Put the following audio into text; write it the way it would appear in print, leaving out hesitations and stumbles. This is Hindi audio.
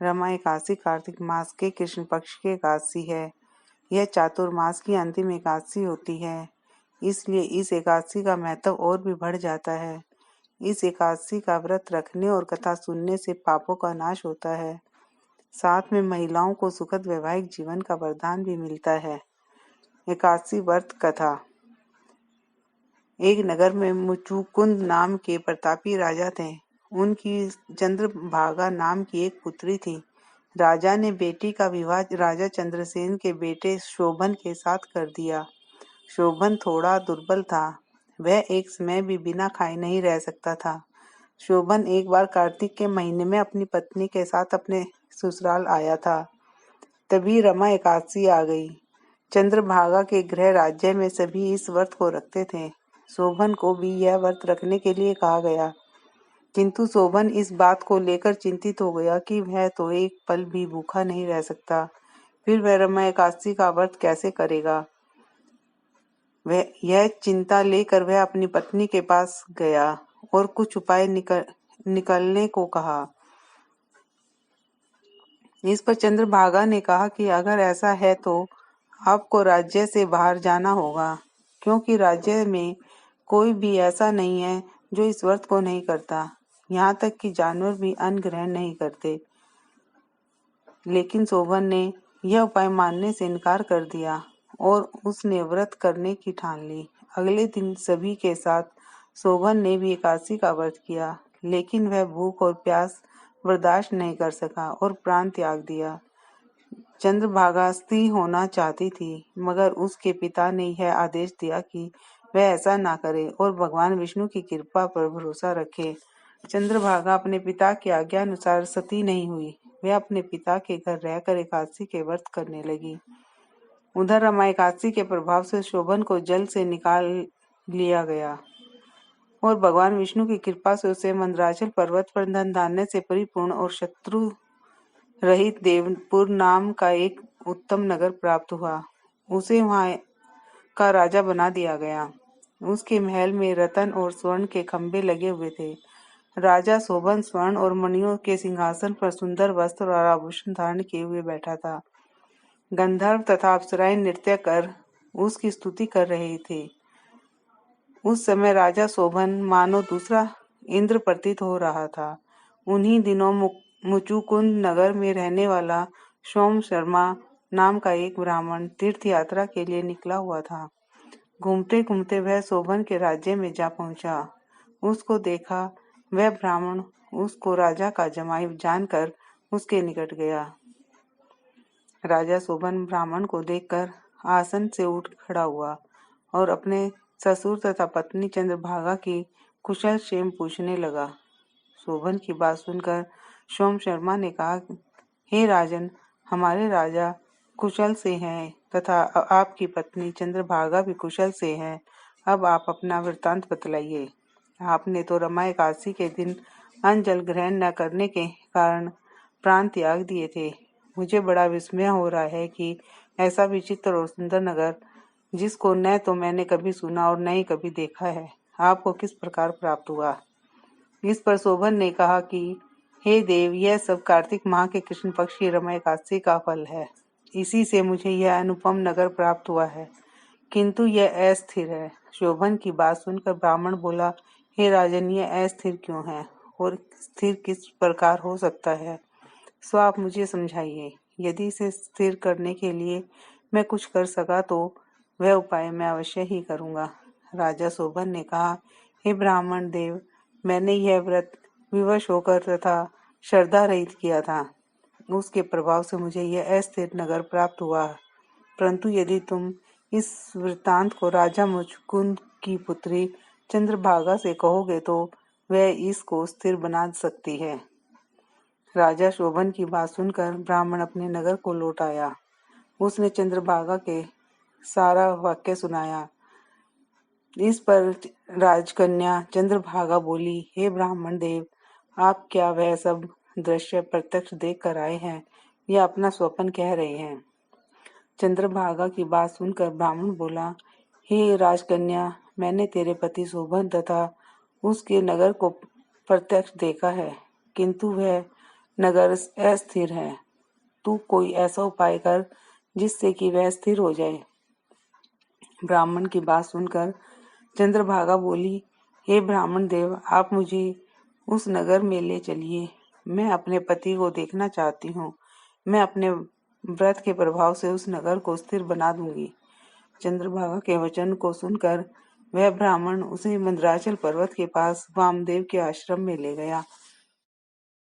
रमा एकादशी कार्तिक मास के कृष्ण पक्ष की एकादशी है। यह चातुर्मास की अंतिम एकादशी होती है, इसलिए इस एकादशी का महत्व और भी बढ़ जाता है। इस एकादशी का व्रत रखने और कथा सुनने से पापों का नाश होता है। साथ में महिलाओं को सुखद वैवाहिक जीवन का वरदान भी मिलता है। एकादशी व्रत कथा। एक नगर में मुचुकुंद नाम के प्रतापी राजा थे। उनकी चंद्रभागा नाम की एक पुत्री थी। राजा ने बेटी का विवाह राजा चंद्रसेन के बेटे शोभन के साथ कर दिया। शोभन थोड़ा दुर्बल था। वह एक समय भी बिना खाए नहीं रह सकता था। शोभन एक बार कार्तिक के महीने में अपनी पत्नी के साथ अपने ससुराल आया था। तभी रमा एकादशी आ गई। चंद्रभागा के गृह राज्य में सभी इस व्रत को रखते थे। शोभन को भी यह व्रत रखने के लिए कहा गया, किंतु शोभन इस बात को लेकर चिंतित हो गया कि वह तो एक पल भी भूखा नहीं रह सकता। फिर वह रमा एकादशी का व्रत कैसे करेगा। यह चिंता लेकर वह अपनी पत्नी के पास गया और कुछ उपाय निकलने को कहा। इस पर चंद्रभागा ने कहा कि अगर ऐसा है तो आपको राज्य से बाहर जाना होगा, क्योंकि राज्य में कोई भी ऐसा नहीं है जो इस व्रत को नहीं करता। यहाँ तक कि जानवर भी अन्न ग्रहण नहीं करते। लेकिन शोभन ने यह उपाय मानने से इनकार कर दिया और उसने व्रत करने की ठान ली। अगले दिन सभी के साथ शोभन ने भी एकादशी का व्रत किया, लेकिन वह भूख और प्यास बर्दाश्त नहीं कर सका और प्राण त्याग दिया। चंद्रभागा स्त्री होना चाहती थी, मगर उसके पिता ने यह आदेश दिया कि वह ऐसा ना करे और भगवान विष्णु की कृपा पर भरोसा रखे। चंद्रभागा अपने पिता की आज्ञा अनुसार सती नहीं हुई। वह अपने पिता के घर रहकर एकादशी के व्रत करने लगी। उधर रमा एकादशी के प्रभाव से शोभन को जल से निकाल लिया गया और भगवान विष्णु की कृपा से उसे मंदराचल पर्वत पर धन धान्य से परिपूर्ण और शत्रु रहित देवपुर नाम का एक उत्तम नगर प्राप्त हुआ। उसे वहां का राजा बना दिया गया। उसके महल में रतन और स्वर्ण के खंभे लगे हुए थे। राजा शोभन स्वर्ण और मणियों के सिंहासन पर सुंदर वस्त्र और आभूषण धारण किए हुए बैठा था। गंधर्व तथा अप्सराएं नृत्य कर उसकी स्तुति कर रहे थे। उस समय राजा शोभन मानो दूसरा इंद्र प्रतीत हो रहा था। उन्हीं दिनों मुचुकुंद नगर में रहने वाला सोम शर्मा नाम का एक ब्राह्मण तीर्थ यात्रा के लिए निकला हुआ था। घूमते घूमते वह शोभन के राज्य में जा पहुंचा। उसको देखा। वह ब्राह्मण उसको राजा का जमाई जानकर उसके निकट गया। राजा शोभन ब्राह्मण को देखकर आसन से उठ खड़ा हुआ और अपने ससुर तथा पत्नी चंद्रभागा की कुशल क्षेम पूछने लगा। शोभन की बात सुनकर सोम शर्मा ने कहा, हे राजन, हमारे राजा कुशल से हैं तथा आपकी पत्नी चंद्रभागा भी कुशल से है। अब आप अपना वृत्तांत बतलाइए। आपने तो रमा एकादशी के दिन अन्न जल ग्रहण न करने के कारण प्राण त्याग दिए थे। मुझे बड़ा विस्मय हो रहा है कि ऐसा विचित्र और सुंदर नगर, जिसको न तो मैंने कभी सुना और न ही कभी देखा है, आपको किस प्रकार प्राप्त हुआ। इस पर शोभन ने कहा कि हे देव, यह सब कार्तिक माह के कृष्ण पक्ष की रमा एकादशी का फल है। इसी से मुझे यह अनुपम नगर प्राप्त हुआ है, किंतु यह अस्थिर है। शोभन की बात सुनकर ब्राह्मण बोला, हे राजन, यह अस्थिर क्यों है और स्थिर किस प्रकार हो सकता है, सो आप मुझे समझाइए। यदि इसे स्थिर करने के लिए मैं कुछ कर सका तो वह उपाय मैं अवश्य ही करूंगा। राजा शोभन ने कहा, हे ब्राह्मण देव, मैंने यह व्रत विवश होकर तथा श्रद्धा रहित किया था। उसके प्रभाव से मुझे यह अस्थिर नगर प्राप्त हुआ। परंतु यदि तुम इस वृत्तांत को राजा मुचुकुंद की पुत्री चंद्रभागा से कहोगे तो वह इसको स्थिर बना सकती है। राजा शोभन की बात सुनकर ब्राह्मण अपने नगर को लौट आया। उसने चंद्रभागा के सारा वाक्य सुनाया। इस पर राजकन्या चंद्रभागा बोली, हे ब्राह्मण देव, आप क्या वह सब दृश्य प्रत्यक्ष देख कर आए हैं या अपना स्वप्न कह रहे हैं। चंद्रभागा की बात सुनकर ब्राह्मण बोला, हे राजकन्या, मैंने तेरे पति शोभन तथा उसके नगर को प्रत्यक्ष देखा है, किंतु वह नगर अस्थिर है। तू कोई ऐसा उपाय कर जिससे कि वह स्थिर हो जाए। ब्राह्मण की बात सुनकर चंद्रभागा बोली, हे ब्राह्मण देव, आप मुझे उस नगर में ले चलिए। मैं अपने पति को देखना चाहती हूँ। मैं अपने व्रत के प्रभाव से उस नगर को स्थिर बना दूंगी। चंद्रभागा के वचन को सुनकर वह ब्राह्मण उसे मंदराचल पर्वत के पास वामदेव के आश्रम में ले गया।